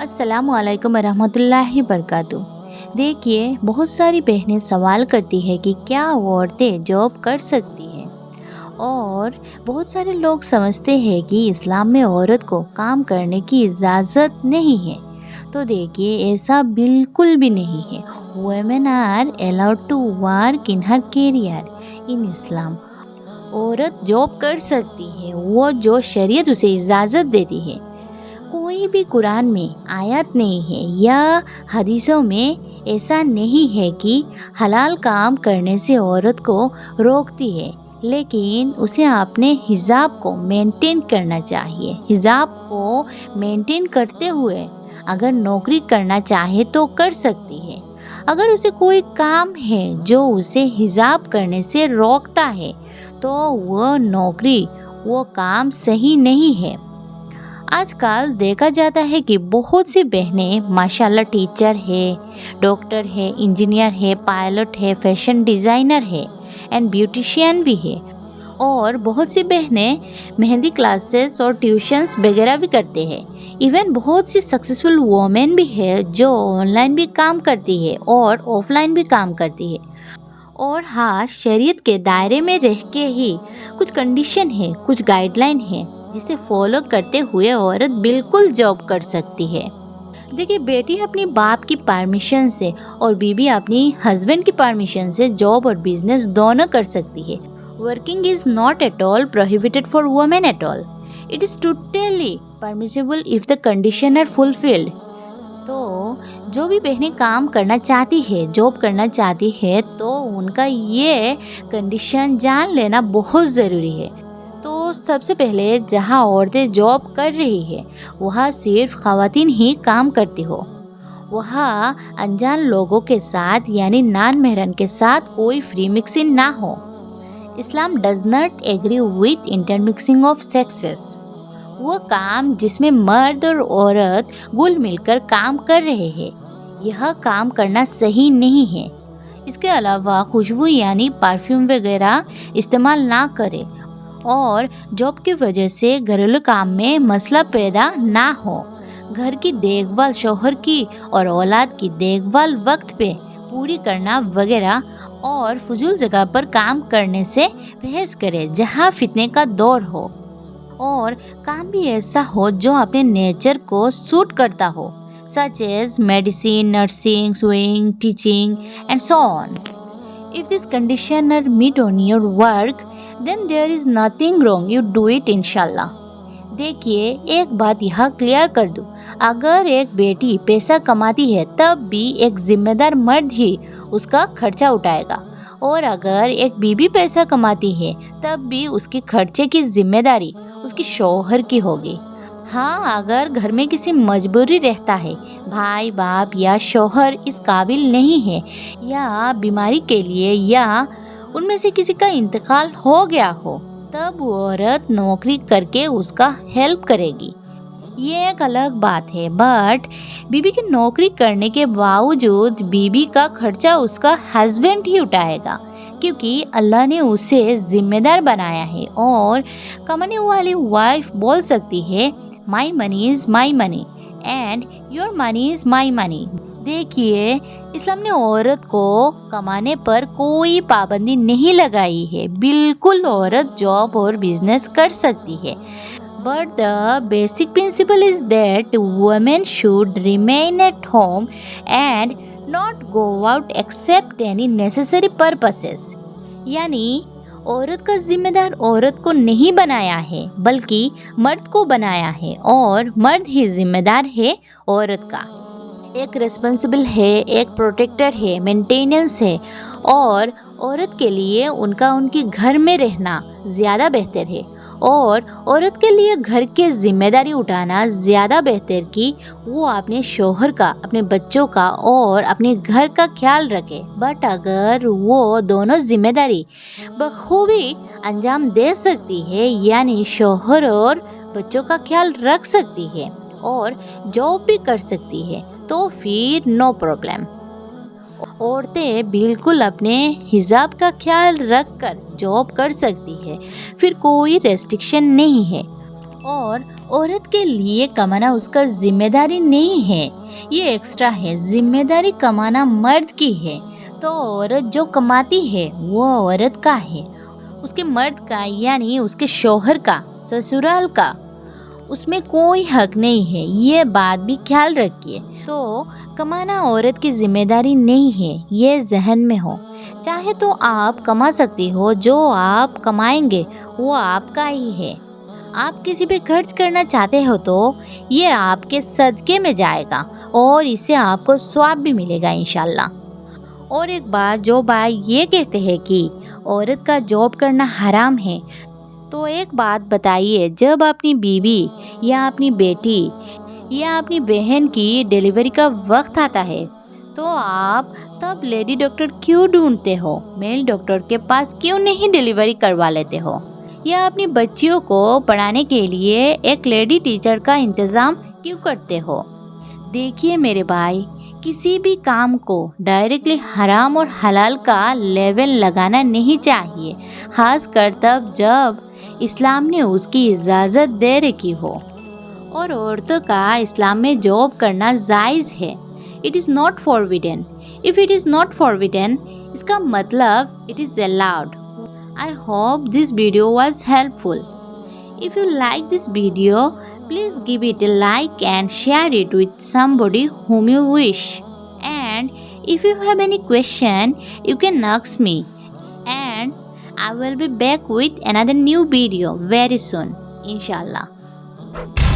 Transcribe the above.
السلام علیکم ورحمۃ اللہ وبرکاتہ۔ دیکھیے، بہت ساری بہنیں سوال کرتی ہے کہ کیا عورتیں جاب کر سکتی ہیں، اور بہت سارے لوگ سمجھتے ہیں کہ اسلام میں عورت کو کام کرنے کی اجازت نہیں ہے۔ تو دیکھیے، ایسا بالکل بھی نہیں ہے۔ women are allowed to work in her career in Islam۔ عورت جاب کر سکتی ہے، وہ جو شریعت اسے اجازت دیتی ہے۔ کوئی بھی قرآن میں آیت نہیں ہے یا حدیثوں میں ایسا نہیں ہے کہ حلال کام کرنے سے عورت کو روکتی ہے، لیکن اسے اپنے حجاب کو مینٹین کرنا چاہیے۔ حجاب کو مینٹین کرتے ہوئے اگر نوکری کرنا چاہے تو کر سکتی ہے۔ اگر اسے کوئی کام ہے جو اسے حجاب کرنے سے روکتا ہے تو وہ نوکری، وہ کام صحیح نہیں ہے۔ آج کل دیکھا جاتا ہے کہ بہت سی بہنیں ماشاءاللہ ٹیچر ہے، ڈاکٹر ہے، انجینئر ہے، پائلٹ ہے، فیشن ڈیزائنر ہے اینڈ بیوٹیشین بھی ہے، اور بہت سی بہنیں مہندی کلاسز اور ٹیوشنز وغیرہ بھی کرتے ہیں۔ ایون بہت سی سکسیسفل وومن بھی ہے جو آن لائن بھی کام کرتی ہے اور آف لائن بھی کام کرتی ہے۔ اور ہاں، شریعت کے دائرے میں رہ کے ہی کچھ کنڈیشن ہے، کچھ گائیڈ لائن ہے جسے فالو کرتے ہوئے عورت بالکل جاب کر سکتی ہے۔ دیکھیے، بیٹی اپنی باپ کی پرمیشن سے اور بیوی اپنی ہسبینڈ کی پرمیشن سے جاب اور بزنس دونوں کر سکتی ہے۔ Working is not at all prohibited for women at all. It is totally permissible if the conditions are fulfilled. تو جو بھی بہنیں کام کرنا چاہتی ہے، جاب کرنا چاہتی ہے، تو ان کا یہ کنڈیشن جان لینا بہت ضروری ہے۔ تو سب سے پہلے، جہاں عورتیں جاب کر رہی ہے وہاں صرف خواتین ہی کام کرتی ہو۔ وہاں انجان لوگوں کے ساتھ یعنی نان محرم کے ساتھ کوئی فری مکسنگ نہ ہو۔ Islam does not agree with intermixing of sexes. وہ کام جس میں مرد اور عورت گل مل کر کام کر رہے ہیں، یہ کام کرنا صحیح نہیں ہے۔ اس کے علاوہ خوشبو یعنی پرفیوم وغیرہ استعمال نہ کرے، اور جاب کی وجہ سے گھریلو کام میں مسئلہ پیدا نہ ہو۔ گھر کی دیکھ بھال، شوہر کی اور اولاد کی دیکھ بھال وقت پہ پوری کرنا وغیرہ، اور فضول جگہ پر کام کرنے سے پرہیز کرے جہاں فتنے کا دور ہو، اور کام بھی ایسا ہو جو اپنے نیچر کو سوٹ کرتا ہو، such as medicine, nursing, sewing, teaching and so on. If this condition are met on your work, then there is nothing wrong. You do it inshallah. دیکھیے، ایک بات یہاں کلیئر کر دوں، اگر ایک بیٹی پیسہ کماتی ہے تب بھی ایک ذمہ دار مرد ہی اس کا خرچہ اٹھائے گا، اور اگر ایک بیوی پیسہ کماتی ہے تب بھی اس کے خرچے کی ذمہ داری اس کی شوہر کی ہوگی۔ ہاں، اگر گھر میں کسی مجبوری رہتا ہے، بھائی، باپ یا شوہر اس قابل نہیں ہے، یا بیماری کے لیے، یا ان میں سے کسی کا انتقال ہو گیا ہو، تب وہ عورت نوکری کر کے اس کا ہیلپ کرے گی، یہ ایک الگ بات ہے۔ بٹ بیوی کی نوکری کرنے کے باوجود بیوی کا خرچہ اس کا ہسبینڈ ہی اٹھائے گا، کیونکہ اللہ نے اسے ذمہ دار بنایا ہے، اور کمانے والی وائف بول سکتی ہے مائی منی از مائی منی اینڈ یور منی از مائی منی۔ دیکھیے، اسلام نے عورت کو کمانے پر کوئی پابندی نہیں لگائی ہے، بالکل عورت جاب اور بزنس کر سکتی ہے، but the basic principle is that women should remain at home and not go out except any necessary purposes. یعنی عورت کا ذمہ دار عورت کو نہیں بنایا ہے بلکہ مرد کو بنایا ہے، اور مرد ہی ذمہ دار ہے عورت کا، ایک ریسپانسبل ہے، ایک پروٹیکٹر ہے، مینٹیننس ہے، اور عورت کے لیے ان کے گھر میں رہنا زیادہ بہتر ہے، اور عورت کے لیے گھر کے ذمہ داری اٹھانا زیادہ بہتر کہ وہ اپنے شوہر کا، اپنے بچوں کا اور اپنے گھر کا خیال رکھے۔ بٹ اگر وہ دونوں ذمہ داری بخوبی انجام دے سکتی ہے، یعنی شوہر اور بچوں کا خیال رکھ سکتی ہے اور جاب بھی کر سکتی ہے، تو پھر نو پرابلم۔ عورتیں بالکل اپنے حجاب کا خیال رکھ کر جاب کر سکتی ہے، پھر کوئی ریسٹرکشن نہیں ہے۔ اور عورت کے لیے کمانا اس کا ذمہ داری نہیں ہے، یہ ایکسٹرا ہے۔ ذمہ داری کمانا مرد کی ہے، تو عورت جو کماتی ہے وہ عورت کا ہے، اس کے مرد کا یعنی اس کے شوہر کا، سسرال کا، اس میں کوئی حق نہیں ہے۔ یہ بات بھی خیال رکھیے۔ تو کمانا عورت کی ذمہ داری نہیں ہے، یہ ذہن میں ہو۔ چاہے تو آپ کما سکتی ہو، جو آپ کمائیں گے وہ آپ کا ہی ہے۔ آپ کسی پہ خرچ کرنا چاہتے ہو تو یہ آپ کے صدقے میں جائے گا اور اس سے آپ کو ثواب بھی ملے گا انشاءاللہ۔ اور ایک بات، جو بھائی یہ کہتے ہیں کہ عورت کا جاب کرنا حرام ہے، تو ایک بات بتائیے، جب اپنی بیوی یا اپنی بیٹی یا اپنی بہن کی ڈیلیوری کا وقت آتا ہے تو آپ تب لیڈی ڈاکٹر کیوں ڈھونڈتے ہو؟ میل ڈاکٹر کے پاس کیوں نہیں ڈیلیوری کروا لیتے ہو؟ یا اپنی بچیوں کو پڑھانے کے لیے ایک لیڈی ٹیچر کا انتظام کیوں کرتے ہو؟ دیکھیے میرے بھائی، کسی بھی کام کو ڈائریکٹلی حرام اور حلال کا لیبل لگانا نہیں چاہیے، خاص کر تب جب اسلام نے اس کی اجازت دے رکھی ہو۔ اور عورتوں کا اسلام میں جاب کرنا جائز ہے۔ It is not forbidden. If it is not forbidden, اس کا مطلب it is allowed. I hope this video was helpful. If you like this video, please give it a like and share it with somebody whom you wish. And if you have any question, you can ask me. And I will be back with another new video very soon, inshallah.